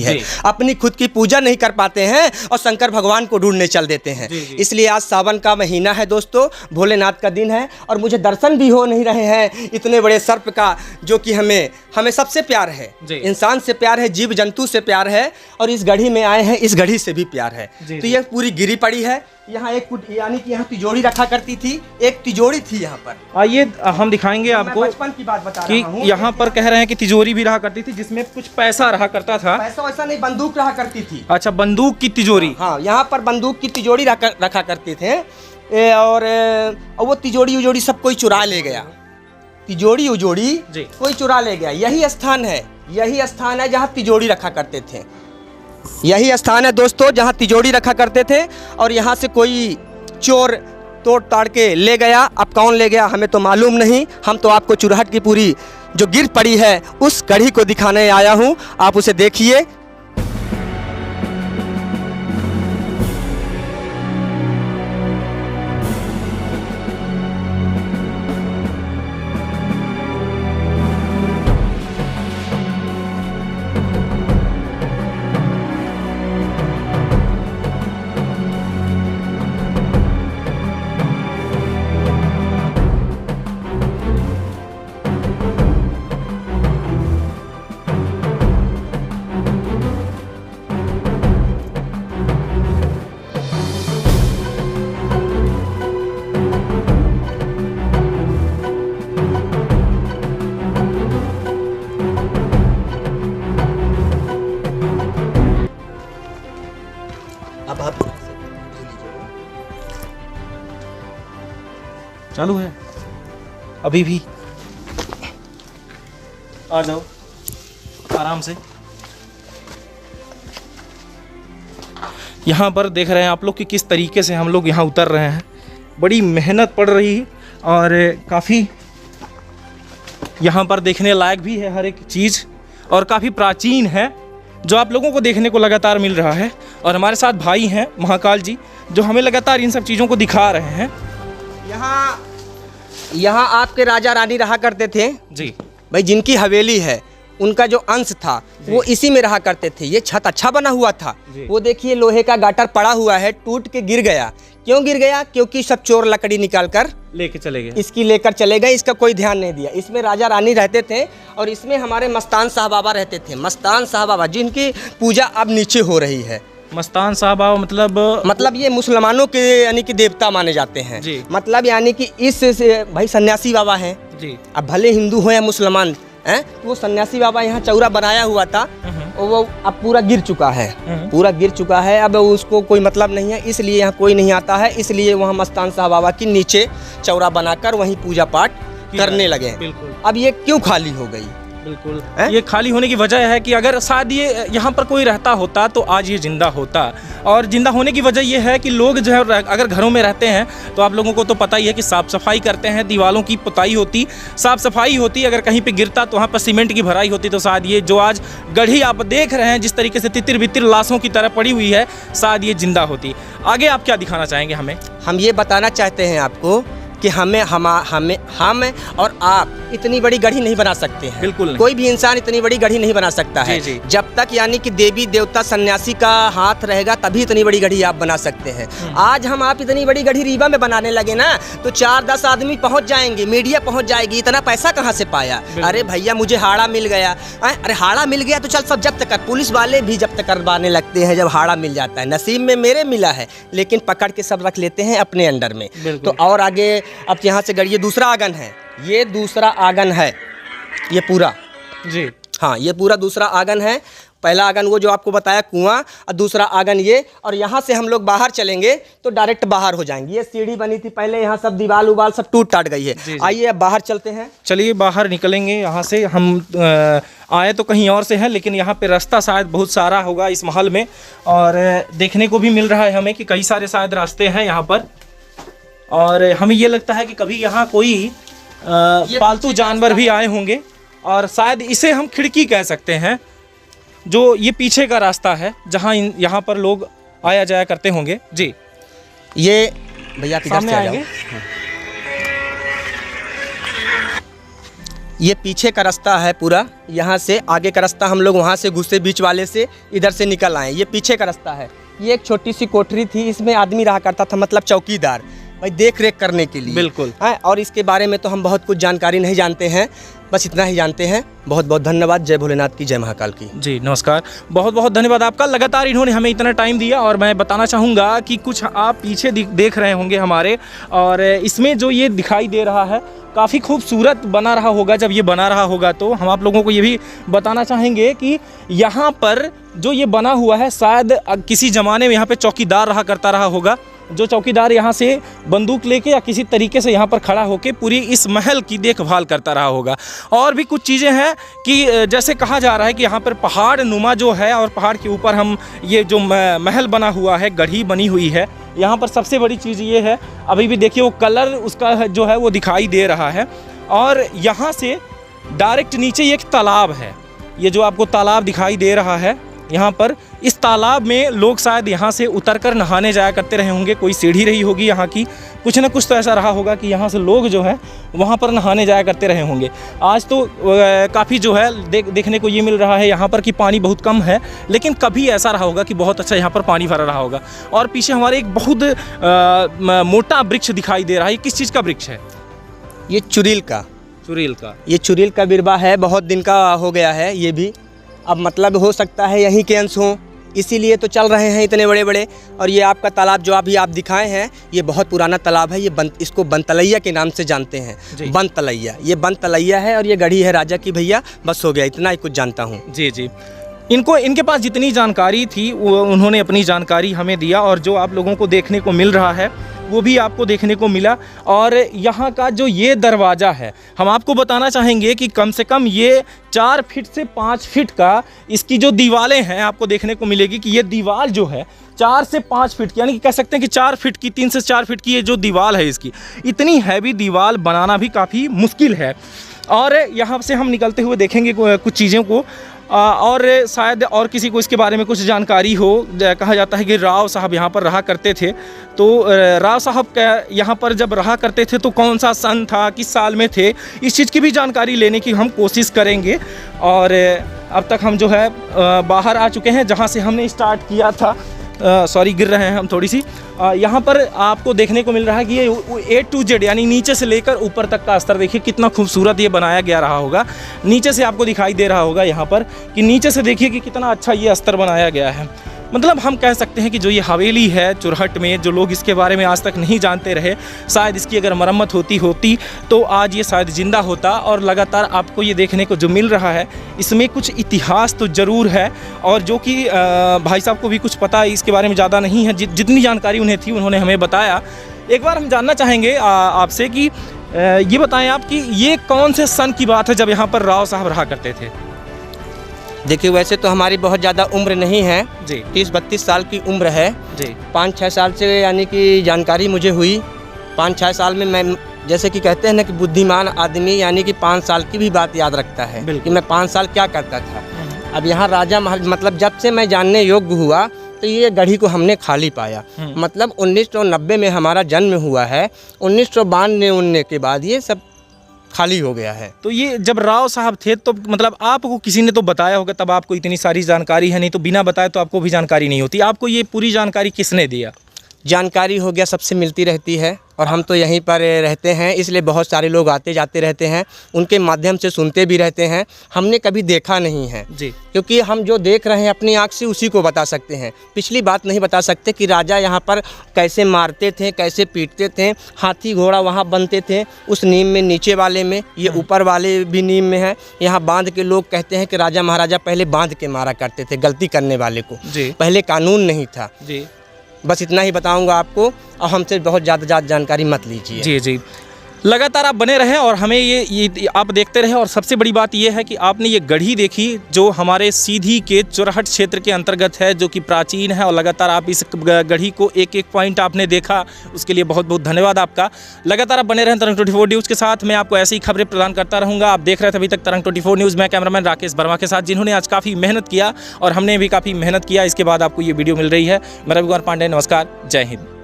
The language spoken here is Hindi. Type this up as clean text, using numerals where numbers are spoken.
है, अपनी खुद की पूजा नहीं कर पाते हैं और शंकर भगवान को ढूंढने चल देते हैं। इसलिए आज सावन का महीना है दोस्तों, भोलेनाथ का दिन है और मुझे दर्शन भी हो नहीं रहे हैं इतने बड़े सर्प का, जो कि हमें सबसे प्यार है, इंसान से प्यार है, जीव जंतु से प्यार है और इस गढ़ी में आए हैं, इस गढ़ी से भी प्यार है। तो यह पूरी गिरी पड़ी है, यहाँ एक फुट यानी कि यहाँ तिजोरी रखा करती थी, एक तिजोरी थी यहाँ पर। आइए हम दिखाएंगे आपको, बचपन की बात बता रहा हूँ कि यहाँ पर कह रहे हैं कि तिजोरी भी रहा करती थी जिसमें कुछ पैसा रहा करता था। पैसा वैसा नहीं, बंदूक रहा करती थी। अच्छा, बंदूक की तिजोरी। हाँ, यहाँ पर बंदूक की तिजोरी रखा करते थे और वो तिजोरी उजोरी सब कोई चुरा ले गया, तिजोरी उजोरी कोई चुरा ले गया। यही स्थान है जहाँ तिजोरी रखा करते थे, यही स्थान है दोस्तों जहाँ तिजोरी रखा करते थे और यहाँ से कोई चोर तोड़ ताड़ के ले गया। अब कौन ले गया हमें तो मालूम नहीं, हम तो आपको चुरहट की पूरी जो गिर पड़ी है उस गढ़ी को दिखाने आया हूँ, आप उसे देखिए। अब आप चालू है अभी भी, आ जाओ आराम से। यहाँ पर देख रहे हैं आप लोग कि किस तरीके से हम लोग यहाँ उतर रहे हैं, बड़ी मेहनत पड़ रही है और काफ़ी यहाँ पर देखने लायक भी है हर एक चीज़ और काफ़ी प्राचीन है जो आप लोगों को देखने को लगातार मिल रहा है। और हमारे साथ भाई हैं महाकाल जी जो हमें लगातार इन सब चीज़ों को दिखा रहे हैं। यहाँ आपके राजा रानी रहा करते थे जी भाई, जिनकी हवेली है उनका जो अंश था वो इसी में रहा करते थे। ये छत अच्छा बना हुआ था, वो देखिए लोहे का गाटर पड़ा हुआ है, टूट के गिर गया। क्यों गिर गया? क्योंकि सब चोर लकड़ी निकाल कर लेके चले गए, इसकी लेकर चले गए, इसका कोई ध्यान नहीं दिया। इसमें राजा रानी रहते थे और इसमें हमारे मस्तान साहब बाबा रहते थे, मस्तान साहब बाबा जिनकी पूजा अब नीचे हो रही है। मस्तान साहब बाबा मतलब ये मुसलमानों के यानी कि देवता माने जाते हैं जी। मतलब यानी कि इस भाई सन्यासी बाबा हैं जी। अब भले हिंदू हो या मुसलमान हैं, तो वो सन्यासी बाबा यहाँ चौरा बनाया हुआ था, वो अब पूरा गिर चुका है, पूरा गिर चुका है। अब उसको कोई मतलब नहीं है, इसलिए यहाँ कोई नहीं आता है, इसलिए वहाँ मस्तान साहब बाबा की नीचे चौरा बनाकर वहीं पूजा पाठ करने लगे। अब ये क्यों खाली हो गई? बिल्कुल ये खाली होने की वजह है कि अगर शायद ये यहाँ पर कोई रहता होता तो आज ये जिंदा होता। और जिंदा होने की वजह ये है कि लोग जो है अगर घरों में रहते हैं तो आप लोगों को तो पता ही है कि साफ़ सफाई करते हैं, दीवारों की पुताई होती, साफ़ सफाई होती। अगर कहीं पे गिरता तो वहाँ पर सीमेंट की भराई होती, तो शायद ये जो आज गढ़ी आप देख रहे हैं जिस तरीके से तितिर बितिर लाशों की तरह पड़ी हुई है, शायद ये जिंदा होती। आगे आप क्या दिखाना चाहेंगे हमें? हम ये बताना चाहते हैं आपको कि हम और आप इतनी बड़ी गढ़ी नहीं बना सकते हैं। बिल्कुल नहीं। कोई भी इंसान इतनी बड़ी गढ़ी नहीं बना सकता है जी। जब तक यानी कि देवी देवता सन्यासी का हाथ रहेगा तभी इतनी बड़ी गढ़ी आप बना सकते हैं। आज हम आप इतनी बड़ी गढ़ी रीवा में बनाने लगे ना तो 4-10 आदमी पहुंच जाएंगे, मीडिया पहुंच जाएगी। इतना पैसा कहाँ से पाया? अरे भैया मुझे हाड़ा मिल गया, अरे हाड़ा मिल गया तो चल सब जब्त कर। पुलिस वाले भी जब्त करवाने लगते हैं जब हाड़ा मिल जाता है। नसीब में मेरे मिला है, लेकिन पकड़ के सब रख लेते हैं अपने अंडर में। तो और आगे अब यहाँ से गढ़ी, ये दूसरा आंगन है, ये दूसरा आंगन है, ये पूरा जी हाँ, ये पूरा दूसरा आंगन है। पहला आंगन वो जो आपको बताया कुआं, और दूसरा आंगन ये। और यहाँ से हम लोग बाहर चलेंगे तो डायरेक्ट बाहर हो जाएंगे। ये सीढ़ी बनी थी पहले, यहाँ सब दीवार उबाल सब टूट टाट गई है। आइए अब बाहर चलते हैं। चलिए बाहर निकलेंगे यहाँ से। हम आए तो कहीं और से हैं, लेकिन यहाँ पे रास्ता शायद बहुत सारा होगा इस महल में, और देखने को भी मिल रहा है हमें कि कई सारे शायद रास्ते हैं यहाँ पर। और हमें ये लगता है कि कभी यहाँ कोई पालतू जानवर भी आए होंगे, और शायद इसे हम खिड़की कह सकते हैं, जो ये पीछे का रास्ता है जहाँ यहाँ पर लोग आया जाया करते होंगे जी। ये भैया सामने आएंगे। ये पीछे का रास्ता है पूरा, यहाँ से आगे का रास्ता हम लोग वहाँ से घुसे बीच वाले से, इधर से निकल आए। ये पीछे का रास्ता है। ये एक छोटी सी कोठरी थी, इसमें आदमी रहा करता था, मतलब चौकीदार, भाई देख रेख करने के लिए। बिल्कुल। और इसके बारे में तो हम बहुत कुछ जानकारी नहीं जानते हैं, बस इतना ही जानते हैं। बहुत बहुत धन्यवाद। जय भोलेनाथ की, जय महाकाल की। जी नमस्कार, बहुत बहुत धन्यवाद आपका। लगातार इन्होंने हमें इतना टाइम दिया और मैं बताना चाहूँगा कि कुछ आप पीछे देख रहे होंगे हमारे, और इसमें जो ये दिखाई दे रहा है काफ़ी खूबसूरत बना रहा होगा। जब ये बना रहा होगा तो हम आप लोगों को ये भी बताना चाहेंगे कि यहाँ पर जो ये बना हुआ है शायद किसी ज़माने में यहाँ पे चौकीदार रहा होगा, जो चौकीदार यहाँ से बंदूक लेके या किसी तरीके से यहाँ पर खड़ा होकर पूरी इस महल की देखभाल करता रहा होगा। और भी कुछ चीज़ें हैं कि जैसे कहा जा रहा है कि यहाँ पर पहाड़ नुमा जो है और पहाड़ के ऊपर हम ये जो महल बना हुआ है, गढ़ी बनी हुई है, यहाँ पर सबसे बड़ी चीज़ ये है, अभी भी देखिए वो कलर उसका जो है वो दिखाई दे रहा है। और यहाँ से डायरेक्ट नीचे एक तालाब है, ये जो आपको तालाब दिखाई दे रहा है यहाँ पर, इस तालाब में लोग शायद यहाँ से उतरकर नहाने जाया करते रहे होंगे। कोई सीढ़ी रही होगी यहाँ की, कुछ ना कुछ तो ऐसा रहा होगा कि यहाँ से लोग जो है वहाँ पर नहाने जाया करते रहे होंगे। आज तो काफ़ी जो है देखने को ये मिल रहा है यहाँ पर कि पानी बहुत कम है, लेकिन कभी ऐसा रहा होगा कि बहुत अच्छा यहाँ पर पानी भरा रहा होगा। और पीछे हमारे एक बहुत मोटा वृक्ष दिखाई दे रहा है। ये किस चीज़ का वृक्ष है? ये चुरील का। चुरील का? ये चुरील का बिरबा है, बहुत दिन का हो गया है ये भी। अब मतलब हो सकता है यहीं के अंश हों, इसीलिए तो चल रहे हैं इतने बड़े बड़े। और ये आपका तालाब जो अभी आप दिखाए हैं, ये बहुत पुराना तालाब है। ये इसको बनतलैया के नाम से जानते हैं, बनतलैया। ये बनतलैया है और ये गढ़ी है राजा की भैया। बस हो गया, इतना ही कुछ जानता हूँ। जी जी, इनके पास जितनी जानकारी थी वो उन्होंने अपनी जानकारी हमें दिया, और जो आप लोगों को देखने को मिल रहा है वो भी आपको देखने को मिला। और यहाँ का जो ये दरवाज़ा है, हम आपको बताना चाहेंगे कि कम से कम ये 4 फीट से 5 फीट का इसकी जो दीवारें हैं आपको देखने को मिलेगी कि ये दीवार जो है 4 से 5 फीट की, यानी कि कह सकते हैं कि 4 फीट की, 3 से 4 फीट की ये जो दीवार है इसकी, इतनी हैवी दीवार बनाना भी काफ़ी मुश्किल है। और यहाँ से हम निकलते हुए देखेंगे कुछ चीज़ों को, और शायद और किसी को इसके बारे में कुछ जानकारी हो। कहा जाता है कि राव साहब यहाँ पर रहा करते थे, तो राव साहब यहाँ पर जब रहा करते थे तो कौन सा सन था, किस साल में थे, इस चीज़ की भी जानकारी लेने की हम कोशिश करेंगे। और अब तक हम जो है बाहर आ चुके हैं जहाँ से हमने स्टार्ट किया था। सॉरी, गिर रहे हैं हम थोड़ी सी। यहाँ पर आपको देखने को मिल रहा है कि ये A to Z यानी नीचे से लेकर ऊपर तक का स्तर देखिए कितना खूबसूरत ये बनाया गया रहा होगा। नीचे से आपको दिखाई दे रहा होगा यहाँ पर कि नीचे से देखिए कि कितना अच्छा ये स्तर बनाया गया है। मतलब हम कह सकते हैं कि जो ये हवेली है चुरहट में, जो लोग इसके बारे में आज तक नहीं जानते रहे, शायद इसकी अगर मरम्मत होती तो आज ये शायद ज़िंदा होता। और लगातार आपको ये देखने को जो मिल रहा है इसमें कुछ इतिहास तो ज़रूर है, और जो कि भाई साहब को भी कुछ पता है इसके बारे में ज़्यादा नहीं है। जितनी जानकारी उन्हें थी उन्होंने हमें बताया। एक बार हम जानना चाहेंगे आपसे कि ये बताएं आप कि ये कौन से सन की बात है जब यहाँ पर राव साहब रहा करते थे? देखिए, वैसे तो हमारी बहुत ज़्यादा उम्र नहीं है जी, 30-32 साल की उम्र है जी। 5-6 साल से यानी कि जानकारी मुझे हुई। 5-6 साल में मैं, जैसे कि कहते हैं ना कि बुद्धिमान आदमी यानी कि 5 साल की भी बात याद रखता है कि मैं 5 साल क्या करता था। अब यहाँ राजा महल, मतलब जब से मैं जानने योग्य हुआ तो ये गढ़ी को हमने खाली पाया। मतलब 1990 में हमारा जन्म हुआ है, 1992 के बाद ये सब खाली हो गया है। तो ये जब राव साहब थे तो मतलब आपको किसी ने तो बताया होगा, तब आपको इतनी सारी जानकारी है, नहीं तो बिना बताए तो आपको भी जानकारी नहीं होती। आपको ये पूरी जानकारी किसने दिया? जानकारी हो गया, सबसे मिलती रहती है, और हम तो यहीं पर रहते हैं इसलिए बहुत सारे लोग आते जाते रहते हैं, उनके माध्यम से सुनते भी रहते हैं। हमने कभी देखा नहीं है जी, क्योंकि हम जो देख रहे हैं अपनी आँख से उसी को बता सकते हैं, पिछली बात नहीं बता सकते कि राजा यहाँ पर कैसे मारते थे, कैसे पीटते थे। हाथी घोड़ा वहाँ बनते थे उस नीम में, नीचे वाले में, ये ऊपर वाले भी नीम में है। यहाँ बांध के लोग कहते हैं कि राजा महाराजा पहले बांध के मारा करते थे गलती करने वाले को जी। पहले कानून नहीं था जी। बस इतना ही बताऊंगा आपको, और हमसे बहुत ज़्यादा जानकारी मत लीजिए। जी जी, लगातार आप बने रहें और हमें ये आप देखते रहें। और सबसे बड़ी बात ये है कि आपने ये गढ़ी देखी जो हमारे सीधी के चुरहट क्षेत्र के अंतर्गत है, जो कि प्राचीन है, और लगातार आप इस गढ़ी को एक एक पॉइंट आपने देखा, उसके लिए बहुत बहुत धन्यवाद आपका। लगातार आप बने रहें तरंग 24 न्यूज़ के साथ। मैं आपको ऐसी ही खबरें प्रदान करता रहूँगा। आप देख रहे थे अभी तक तरंग 24 न्यूज़। मैं कैमरामैन राकेश वर्मा के साथ, जिन्होंने आज काफ़ी मेहनत किया और हमने भी काफ़ी मेहनत किया। इसके बाद आपको ये वीडियो मिल रही है। मैं रविकुमार पांडे, नमस्कार, जय हिंद।